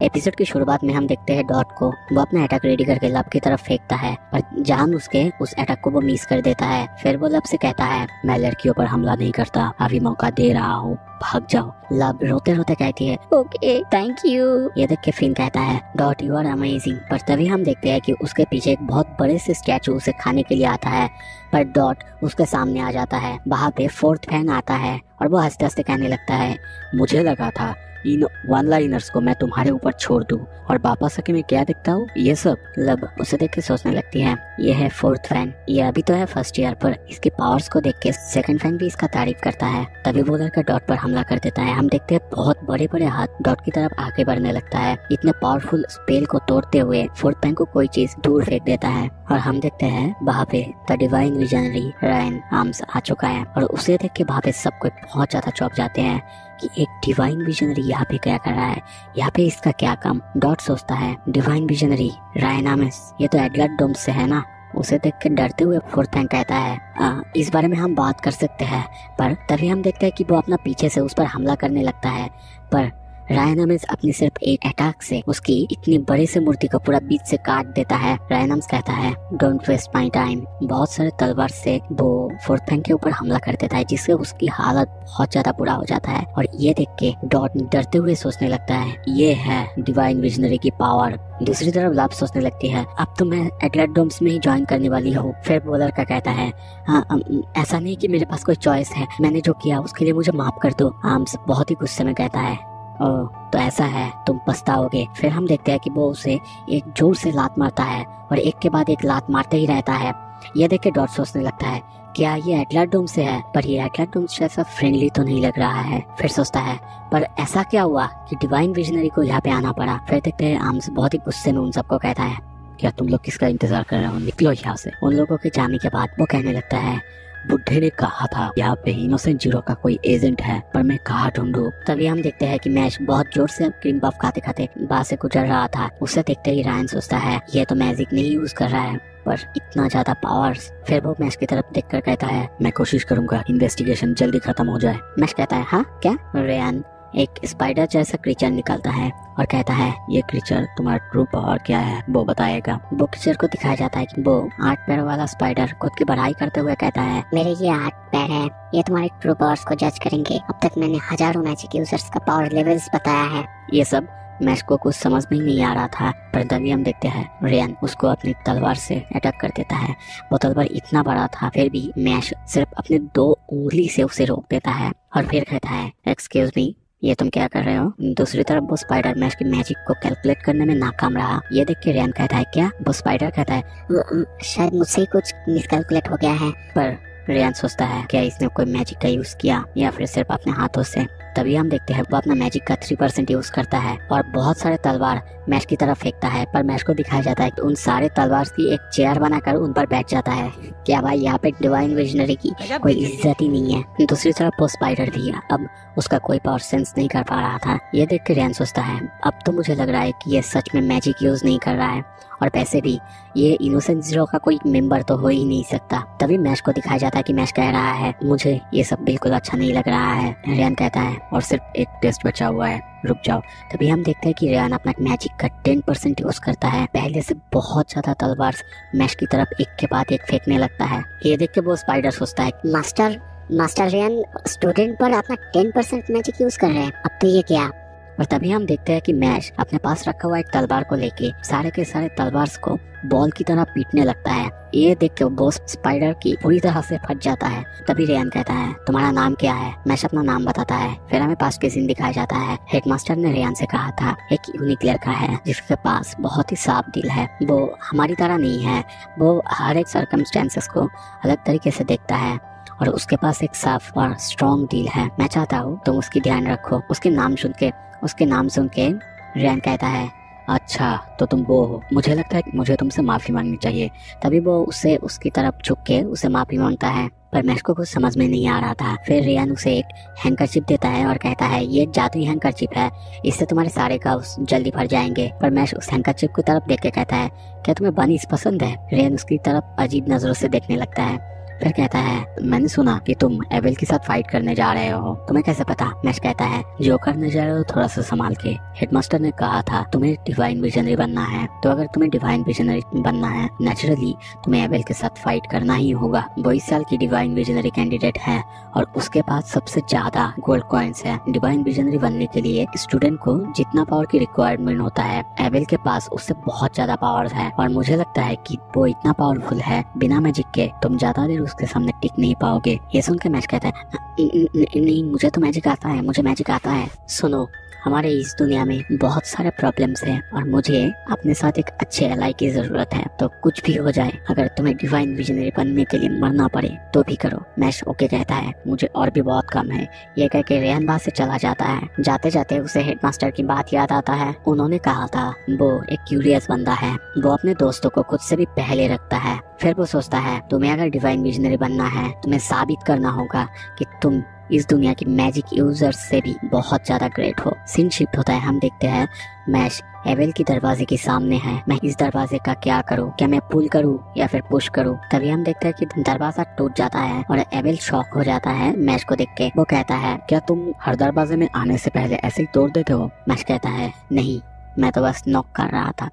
Episode की शुरुआत में हम देखते हैं डॉट को। वो अपना अटैक रेडी करके लब की तरफ फेंकता है, पर जान उसके उस अटैक को वो मिस कर देता है। फिर वो लब से कहता है, मैं लड़कियों पर हमला नहीं करता, अभी मौका दे रहा हूँ, भाग जाओ। लब रोते रोते कहती है, ओके थैंक यू। ये देख के फिन कहता है, डॉट यू आर अमेजिंग। पर तभी हम देखते हैं कि उसके पीछे एक बहुत बड़े से स्टैचू उसे खाने के लिए आता है, पर डॉट उसके सामने आ जाता है। वहाँ पे फोर्थ फैन आता है और वो हंसते हंसते कहने लगता है, मुझे लगा था इन वन लाइनर्स को मैं तुम्हारे ऊपर छोड़ दूं और वापस आके मैं क्या दिखता हूँ ये सब। लब उसे देख के सोचने लगती है, ये है फोर्थ फैन, ये अभी तो है फर्स्ट ईयर, पर इसके पावर्स को देख के सेकंड फैन भी इसका तारीफ करता है। तभी वो लड़का डॉट पर हमला कर देता है। हम देखते हैं बहुत बड़े बड़े हाथ डॉट की तरफ आगे बढ़ने लगता है। इतने पावरफुल स्पेल को तोड़ते हुए फोर्थ फैन को कोई चीज दूर फेंक देता है और हम देखते हैं वहाँ पे the divine visionary Ryan arms आ चुका है। और उसे देख के वहाँ पे सब कोई बहुत ज्यादा चौंक जाते हैं कि एक डिवाइन विजनरी यहाँ पे क्या कर रहा है, यहाँ पे इसका क्या काम। डॉट सोचता है, डिवाइन विजनरी रायन आर्म्स, ये तो एडलर डोम्स से है ना। उसे देख के डरते हुए फोर्थ फैन कहता है, इस बारे में हम बात कर सकते हैं। पर तभी हम देखते हैं कि वो अपना पीछे से उस पर हमला करने लगता है, पर रायन आर्म्स अपनी सिर्फ एक अटैक से उसकी इतनी बड़े से मूर्ति को पूरा बीच से काट देता है। रायन आर्म्स कहता है, डोंट वेस्ट माय टाइम। बहुत सारे तलवार से वो फोर्थ फैन के ऊपर हमला कर देता है, जिससे उसकी हालत बहुत ज्यादा बुरा हो जाता है। और ये देख के डॉट डरते हुए सोचने लगता है, ये है डिवाइन विजनरी की पावर। दूसरी तरफ लब सोचने लगती है, अब तो मैं एडलर डोम्स में ही ज्वाइन करने वाली हूँ। फिर बोलर का कहता है, ऐसा नहीं कि मेरे पास कोई चॉइस है, मैंने जो किया उसके लिए मुझे माफ कर दो। आर्म्स बहुत ही गुस्से में कहता है, ओह तो ऐसा है, तुम पछताओगे। फिर हम देखते हैं कि वो उसे एक जोर से लात मारता है और एक के बाद एक लात मारते ही रहता है। ये देख के डॉट सोचने लगता है, क्या ये एडलर डोम से है, पर ये एडलर डोम जैसा फ्रेंडली तो नहीं लग रहा है। फिर सोचता है, पर ऐसा क्या हुआ कि डिवाइन विजनरी को यहाँ पे आना पड़ा। फिर देखते हैं आर्म्स बहुत ही गुस्से में उन सबको कहता है, क्या तुम लोग किसका इंतजार कर रहे हो, निकलो यहाँ से। उन लोगों के जाने के बाद वो कहने लगता है, बुढ़े ने कहा था यहाँ पे इनोसेंट जीरो का कोई एजेंट है, पर मैं कहाँ ढूंढूं। तभी हम देखते हैं कि मैश बहुत जोर से क्रीम पफ खाते खाते बाहर से गुजर रहा था। उसे देखते ही रायन सोचता है, ये तो मैजिक नहीं यूज कर रहा है, पर इतना ज्यादा पावर्स। फिर वो मैश की तरफ देखकर कहता है, मैं कोशिश करूंगा इन्वेस्टिगेशन जल्दी खत्म हो जाए। मैश कहता है, हाँ क्या। रेयान एक स्पाइडर जैसा क्रीचर निकलता है और कहता है, ये क्रीचर तुम्हारा ट्रू पावर क्या है वो बताएगा। वो क्रीचर को दिखाया जाता है कि वो 8 पैर वाला स्पाइडर खुद की बढ़ाई करते हुए कहता है, मेरे ये 8 पैर है, ये तुम्हारे ट्रू पावर्स को जज करेंगे। अब तक मैंने हजारों मैजिक यूजर्स का पावर लेवल्स बताया है। ये सब मैश को कुछ समझ में ही नहीं आ रहा था। पर तभी हम देखते हैं रेयान उसको अपनी तलवार से अटैक कर देता है। वो तलवार इतना बड़ा था, फिर भी मैश सिर्फ अपने 2 उंगली से उसे रोक देता है और फिर कहता है, एक्सक्यूज मी, ये तुम क्या कर रहे हो। दूसरी तरफ वो स्पाइडर मैश की मैजिक को कैलकुलेट करने में नाकाम रहा। ये देख के रेयान कहता है, क्या। वो स्पाइडर कहता है, शायद मुझसे कुछ मिसकैलकुलेट हो गया है। पर रेयान सोचता है, क्या इसने कोई मैजिक का यूज किया या फिर सिर्फ अपने हाथों से। तभी हम देखते हैं वो अपना मैजिक का 3% यूज करता है और बहुत सारे तलवार मैश की तरफ फेंकता है। पर मैश को दिखाया जाता है कि उन सारे तलवार की एक चेयर बनाकर उन पर बैठ जाता है। क्या भाई, यहाँ पे डिवाइन विजनरी की कोई इज्जत ही नहीं है। दूसरी तरफ वो स्पाइडर भी अब उसका कोई पावर सेंस नहीं कर पा रहा था। ये देख के रेयान सोचता है, अब तो मुझे लग रहा है कि ये सच में मैजिक यूज नहीं कर रहा है, और वैसे भी ये इनोसेंट जीरो का कोई मेंबर तो हो ही नहीं सकता। तभी मैश को दिखाया जाता है कि मैश कह रहा है, मुझे ये सब बिल्कुल अच्छा नहीं लग रहा है। रेयान कहता है, और सिर्फ एक टेस्ट बचा हुआ है, रुक जाओ। तभी हम देखते हैं कि रेयान अपना मैजिक का 10% यूज करता है। पहले से बहुत ज्यादा तलवार मैश की तरफ एक के बाद एक फेंकने लगता है। ये देख के वो स्पाइडर सोचता है, मास्टर रेयान स्टूडेंट पर अपना 10% मैजिक यूज कर रहे हैं, अब तो ये क्या। और तभी हम देखते हैं कि मैश अपने पास रखा हुआ एक तलवार को लेके सारे के सारे तलवार को बॉल की तरह पीटने लगता है। ये देख के वो स्पाइडर की पूरी तरह से फट जाता है। तभी रेयान कहता है, तुम्हारा नाम क्या है। मैश अपना नाम बताता है। फिर हमें पास के सीन दिखाया जाता है। हेडमास्टर ने रेयान से कहा था, एक यूनिक लड़का है जिसके पास बहुत ही साफ दिल है, वो हमारी तरह नहीं है, वो हर एक सर्कमस्टेंसेस को अलग तरीके से देखता है और उसके पास एक साफ और स्ट्रॉन्ग दिल है। मैं चाहता हूँ तुम उसकी ध्यान रखो। उसके नाम सुन के रेयान कहता है, अच्छा तो तुम वो हो, मुझे लगता है कि मुझे तुमसे माफी मांगनी चाहिए। तभी वो उससे उसकी तरफ झुक के उसे माफी मांगता है, पर मैश को कुछ समझ में नहीं आ रहा था। फिर रेयान उसे एक हैंकरचिप देता है और कहता है, ये जादुई हैंकरचिप है, इससे तुम्हारे सारे काउस जल्दी भर जाएंगे। पर मैश उस हैंकरचिप की तरफ देख के कहता है, क्या तुम्हें बनीज पसंद है। रेयान उसकी तरफ अजीब नजरों से देखने लगता है। फिर कहता है मैंने सुना कि तुम एबेल के साथ फाइट करने जा रहे हो, तुम्हें कैसे पता? मैश कहता है जो करने जा रहे हो थोड़ा सा संभाल के, हेडमास्टर ने कहा था तुम्हें डिवाइन विजनरी बनना है, तो अगर तुम्हें डिवाइन विजनरी बनना है नेचुरली तुम्हें एबेल के साथ फाइट करना ही होगा। वो इस साल की डिवाइन विजनरी कैंडिडेट है और उसके पास सबसे ज्यादा गोल्ड कॉइन्स है। डिवाइन विजनरी बनने के लिए स्टूडेंट को जितना पावर की रिक्वायरमेंट होता है एबेल के पास उससे बहुत ज्यादा पावर है, और मुझे लगता है कि वो इतना पावरफुल है बिना मैजिक के तुम ज्यादा देर उसके सामने टिक नहीं पाओगे। ये सुन के मैच कहता है नहीं मुझे तो मैजिक आता है, मुझे मैजिक आता है। सुनो हमारे इस दुनिया में बहुत सारे प्रॉब्लम्स हैं और मुझे अपने साथ एक अच्छे एलाई की जरूरत है, तो कुछ भी हो जाए अगर तुम्हें डिवाइन विजनरी बनने के लिए मरना पड़े तो भी करो। मैश ओके कहता है मुझे और भी बहुत कम है। ये कह के रेहान बात से चला जाता है। जाते जाते उसे हेडमास्टर की बात याद आता है। उन्होंने कहा था वो एक क्यूरियस बंदा है, वो अपने दोस्तों को खुद से भी पहले रखता है। फिर वो सोचता है तुम्हें अगर डिवाइन विजनरी बनना है तुम्हें साबित करना होगा कि तुम इस दुनिया की मैजिक यूजर्स से भी बहुत ज्यादा ग्रेट हो। सीन शिफ्ट होता है, हम देखते हैं मैश एबेल की दरवाजे के सामने है। मैं इस दरवाजे का क्या करूं? क्या मैं पुल करूं या फिर पुश करूं? तभी हम देखते हैं कि दरवाजा टूट जाता है और एबेल शॉक हो जाता है मैश को देख के। वो कहता है क्या तुम हर दरवाजे में आने से पहले ऐसे ही तोड़ देते हो? मैश कहता है नहीं, मैं तो बस नॉक कर रहा था।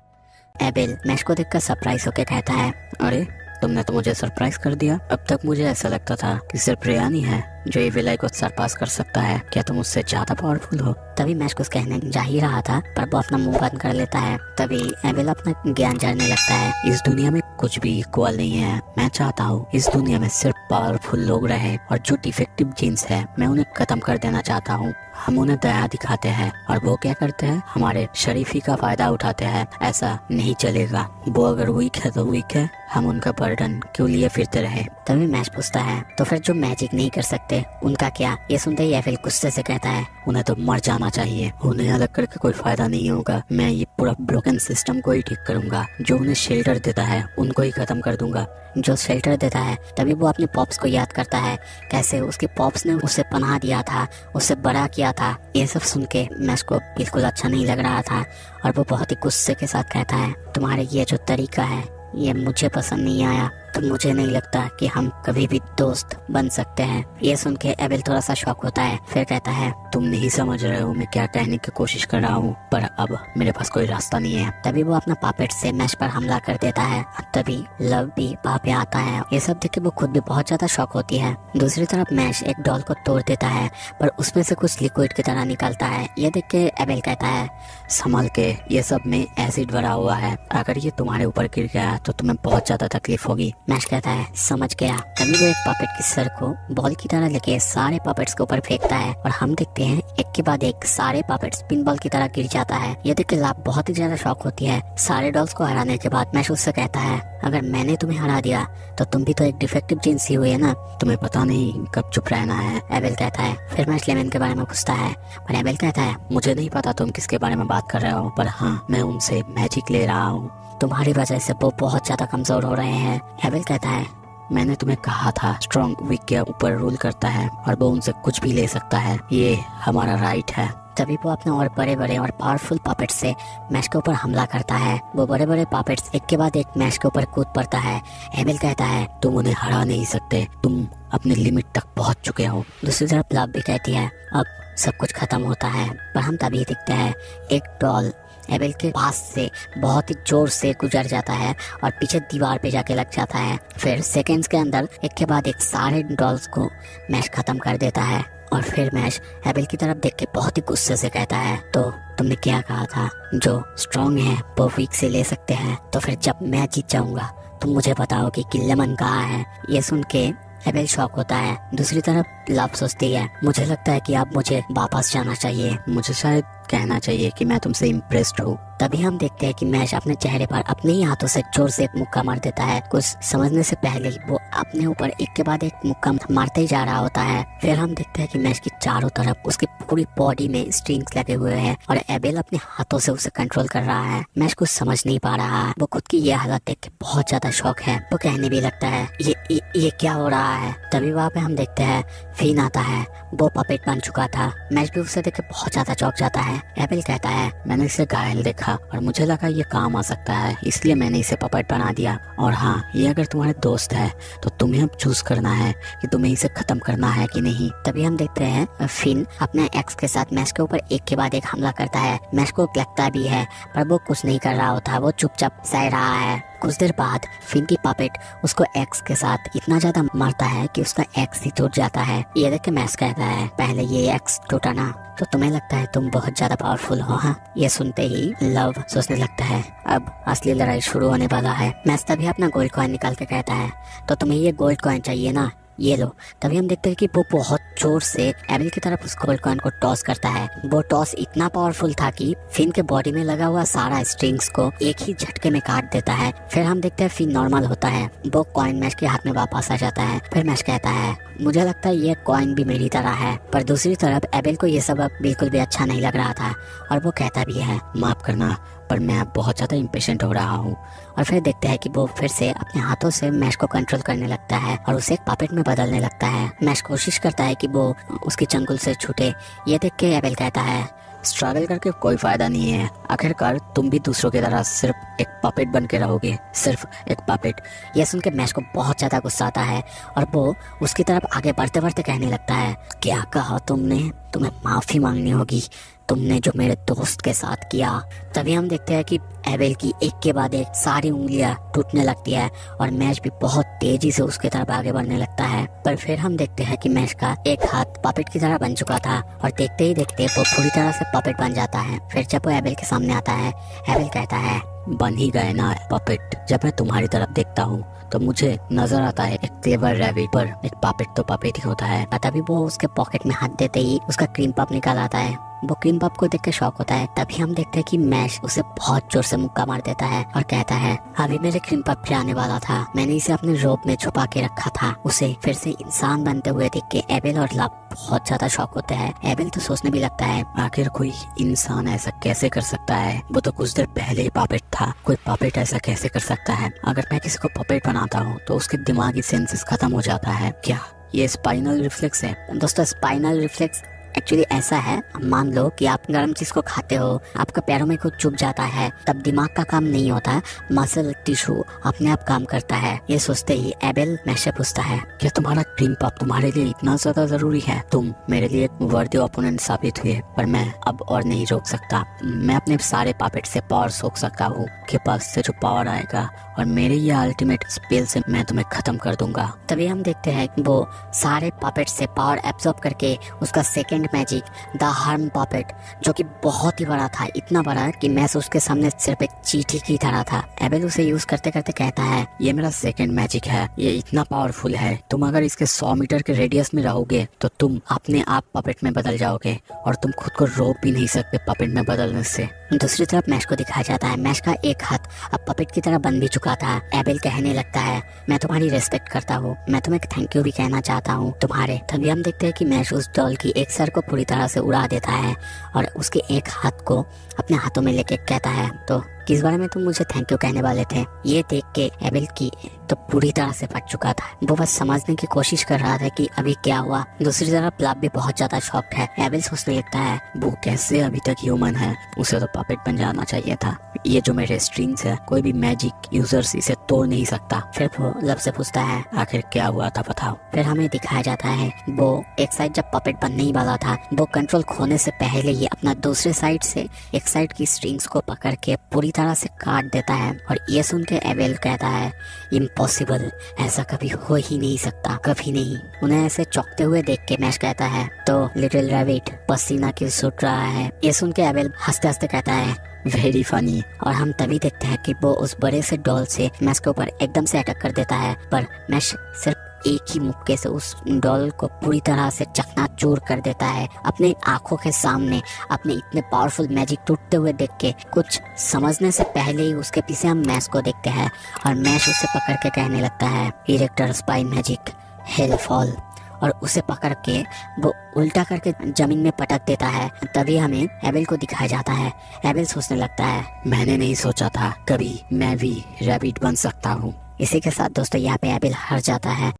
एबेल मैश को देखकर सरप्राइज होकर कहता है अरे तुमने तो मुझे सरप्राइज कर दिया। अब तक मुझे ऐसा लगता था कि सिर्फ रेहान ही है जो एविल आई को सरपास कर सकता है, क्या तुम उससे ज्यादा पावरफुल हो? तभी मैश कुछ कहने जा ही रहा था पर वो अपना मुंह बंद कर लेता है। तभी एविल अपना ज्ञान झाड़ने लगता है। इस दुनिया में कुछ भी इक्वल नहीं है। मैं चाहता हूँ इस दुनिया में सिर्फ पावरफुल लोग रहे और जो डिफेक्टिव जीन्स है मैं उन्हें खत्म कर देना चाहता हूँ। हम उन्हें दया दिखाते हैं और वो क्या करते हैं हमारे शरीफी का फायदा उठाते हैं। ऐसा नहीं चलेगा। वो अगर वीक है तो वीक है, हम उनका बर्डन क्यों लिए फिरते रहे? तभी मैश पूछता है तो फिर जो मैजिक नहीं कर सकते उनका क्या? ये सुनते ही एविल गुस्से से कहता है उन्हें तो मर जाना चाहिए, उन्हें अलग करके कोई फायदा नहीं होगा। मैं ये पूरा ब्रोकन सिस्टम को ही ठीक करूंगा। जो उन्हें शेल्टर देता है उनको ही खत्म कर दूंगा। जो शेल्टर देता है तभी वो अपने पॉप्स को याद करता है, कैसे उसके पॉप्स ने उसे पनाह दिया था, उसे बड़ा किया था। ये सब सुन के मैश को बिल्कुल अच्छा नहीं लग रहा था और वो बहुत ही गुस्से के साथ कहता है तुम्हारे ये जो तरीका है ये मुझे पसंद नहीं आया, तो मुझे नहीं लगता कि हम कभी भी दोस्त बन सकते हैं। ये सुन के एबेल थोड़ा सा शॉक होता है। फिर कहता है तुम नहीं समझ रहे हो मैं क्या कहने की कोशिश कर रहा हूँ, पर अब मेरे पास कोई रास्ता नहीं है। तभी वो अपना पापेट से मैश पर हमला कर देता है। तभी लव भी वहाँ पे आता है। ये सब देख के वो खुद भी बहुत ज्यादा शॉक होती है। दूसरी तरफ मैश एक डॉल को तोड़ देता है पर उसमें से कुछ लिक्विड की तरह निकलता है। ये देख के एबेल कहता है संभल के, ये सब में एसिड भरा हुआ है, अगर ये तुम्हारे ऊपर गिर गया तो तुम्हें बहुत ज्यादा तकलीफ होगी। मैश कहता है समझ गया। तभी वो एक पपेट की सर को बॉल की तरह लेके सारे पपेट्स के ऊपर फेंकता है और हम देखते हैं एक के बाद एक सारे पपेट्स पिन बॉल की तरह गिर जाता है। ये देख के लाभ बहुत ही ज्यादा शॉक होती है। सारे डॉल्स को हराने के बाद मैश उससे कहता है अगर मैंने तुम्हें हरा दिया तो तुम भी तो एक डिफेक्टिव जीन्स ही हुई है ना, तुम्हें पता नहीं कब चुप रहना है। एबेल कहता है। फिर मैश लेमन के बारे में पूछता है पर एबेल कहता है मुझे नहीं पता तुम किसके बारे में बात कर रहे हो, पर हाँ मैं उनसे मैजिक ले रहा हूँ, तुम्हारी वजह से वो बहुत ज्यादा कमजोर हो रहे हैं। एबेल कहता है मैंने तुम्हें कहा था स्ट्रॉन्ग वीक के ऊपर रूल करता है और वो उनसे कुछ भी ले सकता है, ये हमारा राइट है। तभी वो अपने और बड़े बड़े और पावरफुल पपेट से मैश के ऊपर हमला करता है। वो बड़े बड़े पपेट्स एक के बाद एक मैश के ऊपर कूद पड़ता है। एबेल कहता है तुम उन्हें हरा नहीं सकते, तुम अपने लिमिट तक पहुंच चुके हो। दूसरी तरफ लव भी कहती है अब सब कुछ खत्म होता है, पर हम तभी दिखते हैं एक डॉल एबेल के पास से बहुत ही जोर से गुजर जाता है और पीछे दीवार पे जाके लग जाता है। फिर सेकंड्स के अंदर एक के बाद एक सारे डॉल्स को मैश खत्म कर देता है और फिर मैश एबेल की तरफ देख के बहुत ही गुस्से से कहता है तो तुमने क्या कहा था जो स्ट्रॉन्ग है वो वीक से ले सकते हैं, तो फिर जब मैं जीत जाऊंगा तुम मुझे बताओगे कि लेमन कहाँ है। ये सुन के एबेल शॉक होता है। दूसरी तरफ लव सोचती है मुझे लगता है कि अब मुझे वापस जाना चाहिए, मुझे शायद कहना चाहिए कि मैं तुमसे इम्प्रेस्ड हूँ। तभी हम देखते हैं कि मैश अपने चेहरे पर अपने ही हाथों से जोर से एक मुक्का मार देता है। कुछ समझने से पहले ही वो अपने ऊपर एक के बाद एक मुक्का मारते ही जा रहा होता है। फिर हम देखते हैं कि मैश की चारों तरफ उसकी पूरी बॉडी में स्ट्रिंग्स लगे हुए हैं और एबेल अपने हाथों से उसे कंट्रोल कर रहा है। मैश कुछ समझ नहीं पा रहा है। वो खुद की ये हालत देख के बहुत ज्यादा शौक है। वो कहने भी लगता है ये क्या हो रहा है। तभी वहाँ पे हम देखते हैं फिन आता है। वो पपेट बन चुका था। मैश भी उसे देख के बहुत ज्यादा चौंक जाता है। है। एबेल कहता है मैंने इसे घायल देखा और मुझे लगा ये काम आ सकता है, इसलिए मैंने इसे पपेट बना दिया। और हाँ, ये अगर तुम्हारे दोस्त है तो तुम्हें अब चूज करना है कि तुम्हें इसे खत्म करना है कि नहीं। तभी हम देखते हैं फिन अपने एक्स के साथ मैश के ऊपर एक के बाद एक हमला करता है। मैश को लगता भी है पर वो कुछ नहीं कर रहा होता, वो चुपचाप सह रहा है। कुछ देर बाद फिन की पपेट उसको एक्स के साथ इतना ज्यादा मारता है कि उसका एक्स ही टूट जाता है। ये देख के मैश कहता है पहले ये एक्स टूटा ना तो तुम्हें लगता है तुम बहुत ज्यादा पावरफुल हो। हाँ, ये सुनते ही लव सोचने लगता है अब असली लड़ाई शुरू होने वाला है। मैश तभी अपना गोल्ड कॉइन निकाल के कहता है तो तुम्हें ये गोल्ड कॉइन चाहिए ना, ये लो। तभी हम देखते हैं कि वो बहुत जोर से एबेल की तरफ उस गोल्ड कॉइन को टॉस करता है। वो टॉस इतना पावरफुल था कि फिन के बॉडी में लगा हुआ सारा स्ट्रिंग्स को एक ही झटके में काट देता है। फिर हम देखते हैं फिन नॉर्मल होता है, वो कॉइन मैश के हाथ में वापस आ जाता है। फिर मैश कहता है मुझे लगता है ये कॉइन भी मेरी तरह है। पर दूसरी तरफ एबेल को ये सब अब बिल्कुल भी अच्छा नहीं लग रहा था और वो कहता भी है माफ करना पर मैं अब बहुत ज़्यादा इम्पेशेंट हो रहा हूँ। और फिर देखते हैं कि वो फिर से अपने हाथों से मैश को कंट्रोल करने लगता है और उसे एक पपेट में बदलने लगता है। मैश कोशिश करता है कि वो उसकी चंगुल से छूटे। ये देख के एबेल कहता है स्ट्रगल करके कोई फायदा नहीं है, आखिरकार तुम भी दूसरों की तरह सिर्फ एक पपेट बन के रहोगे, सिर्फ एक पपेट। यह सुन के मैश को बहुत ज्यादा गुस्सा आता है और वो उसकी तरफ आगे बढ़ते बढ़ते कहने लगता है क्या कहा तुमने, तुम्हें माफी मांगनी होगी, तुमने जो मेरे दोस्त के साथ किया। तभी हम देखते हैं कि एबेल की एक के बाद एक सारी उंगलियां टूटने लगती है और मैश भी बहुत तेजी से उसके तरफ आगे बढ़ने लगता है। पर फिर हम देखते हैं कि मैश का एक हाथ पपेट की तरह बन चुका था और देखते ही देखते वो पूरी तरह से पपेट बन जाता है। फिर जब वो एबेल के सामने आता है, एबेल कहता है बन ही गए ना पपेट, जब मैं तुम्हारी तरफ देखता हूँ तो मुझे नजर आता है एक क्लेवर रैबिट, पर एक पपेट तो पपेट ही होता है। तभी वो उसके पॉकेट में हाथ देते ही उसका क्रीम पफ निकाल आता है। वो क्रीम पफ को देख के शॉक होता है। तभी हम देखते हैं कि मैश उसे बहुत जोर से मुक्का मार देता है और कहता है अभी मेरे क्रीम पफ भी आने वाला था, मैंने इसे अपने रोब में छुपा के रखा था। उसे फिर से इंसान बनते हुए देख के एबेल और लव बहुत ज्यादा शॉक होते हैं। एबेल तो सोचने भी लगता है आखिर कोई इंसान ऐसा कैसे कर सकता है, वो तो कुछ देर पहले ही पपेट था, कोई पपेट ऐसा कैसे कर सकता है। अगर मैं किसी को पपेट बनाता हूँ तो उसके दिमागी सेंसेस खत्म हो जाता है क्या? ये स्पाइनल रिफ्लेक्स है दोस्तों। स्पाइनल रिफ्लेक्स एक्चुअली ऐसा है, मान लो कि आप गर्म चीज को खाते हो, आपका पैरों में कुछ चुभ जाता है, तब दिमाग का काम नहीं होता, मसल टिश्यू अपने आप काम करता है। ये सोचते ही एबेल मैश से पूछता है क्या तुम्हारा क्रीम पफ तुम्हारे लिए इतना ज्यादा जरूरी है? तुम मेरे लिए एक वर्दी ओपोनेंट साबित हुए, पर मैं अब और नहीं रोक सकता। मैं अपने सारे पपेट से पावर सोख सकता हूँ, के पास से जो पावर आएगा और मेरे ये अल्टीमेट स्पेल से मैं तुम्हें खत्म कर दूंगा। तभी हम देखते हैं वो सारे पपेट से पावर एब्जॉर्ब करके उसका second magic the harm puppet, जो कि बहुत ही बड़ा था, इतना बड़ा कि मैश उसके सामने सिर्फ एक चींटी की तरह था। एबेल उसे यूज करते करते कहता है ये मेरा सेकंड मैजिक है, ये इतना पावरफुल है, तुम अगर इसके 100 मीटर के रेडियस में रहोगे तो तुम अपने आप पपेट में बदल जाओगे और तुम खुद को रोक भी नहीं सकते पपेट में बदलने से। दूसरी तरफ मैश को दिखाया जाता है, मैश का एक हाथ अब पपेट की तरह बन भी चुका था। एबेल कहने लगता है मैं तुम्हारी रेस्पेक्ट करता हूँ, मैं तुम्हें थैंक यू भी कहना चाहता हूँ तुम्हारे। तभी हम देखते हैं कि मैश उस डॉल की एक सर को पूरी तरह से उड़ा देता है और उसके एक हाथ को अपने हाथों में लेके कहता है तो किस बारे में तुम मुझे थैंक यू कहने वाले थे? ये देख के एबेल की तो पूरी तरह से फट चुका था, वो बस समझने की कोशिश कर रहा था कि अभी क्या हुआ। दूसरी तरफ लव भी बहुत ज्यादा शॉक्ड है। एबेल सोचने लगता है वो कैसे अभी तक ह्यूमन है, उसे तो पपेट बन जाना चाहिए था। ये जो मेरे स्ट्रिंग्स है कोई भी मैजिक यूजर्स इसे तोड़ नहीं सकता। फिर वो लव से पूछता है आखिर क्या हुआ था बताओ। फिर हमें दिखाया जाता है वो एक साइड जब पपेट बनने ही वाला था, वो कंट्रोल खोने से पहले ही अपना दूसरे साइड से एक साइड की स्ट्रिंग्स को पकड़ के पूरी तरह से काट देता है। और ये सुन के एबेल कहता है इम्पॉसिबल, ऐसा कभी हो ही नहीं सकता, कभी नहीं। उन्हें ऐसे चौंकते हुए देख के मैश कहता है तो लिटिल रैबिट पसीना क्यों सूट रहा है? ये सुन के एबेल हंसते हंसते कहता है वेरी फनी। और हम तभी देखते हैं कि वो उस बड़े से डॉल से मैश के ऊपर एकदम से अटैक कर देता है, पर मैश सिर्फ एक ही मुक्के से उस डॉल को पूरी तरह से चकनाचूर कर देता है। अपने आंखों के सामने अपने इतने पावरफुल मैजिक टूटते हुए देख के कुछ समझने से पहले ही उसके पीछे हम मैश को देखते हैं और मैश उसे पकड़ के कहने लगता है erector spy magic hello fall, और उसे पकड़ के वो उल्टा करके जमीन में पटक देता है। तभी हमें एबेल को दिखाया जाता है। एबेल सोचने लगता है मैंने नहीं सोचा था कभी मैं भी रैबिट बन सकता हूँ। इसी के साथ दोस्तों यहाँ पे एबेल हार जाता है।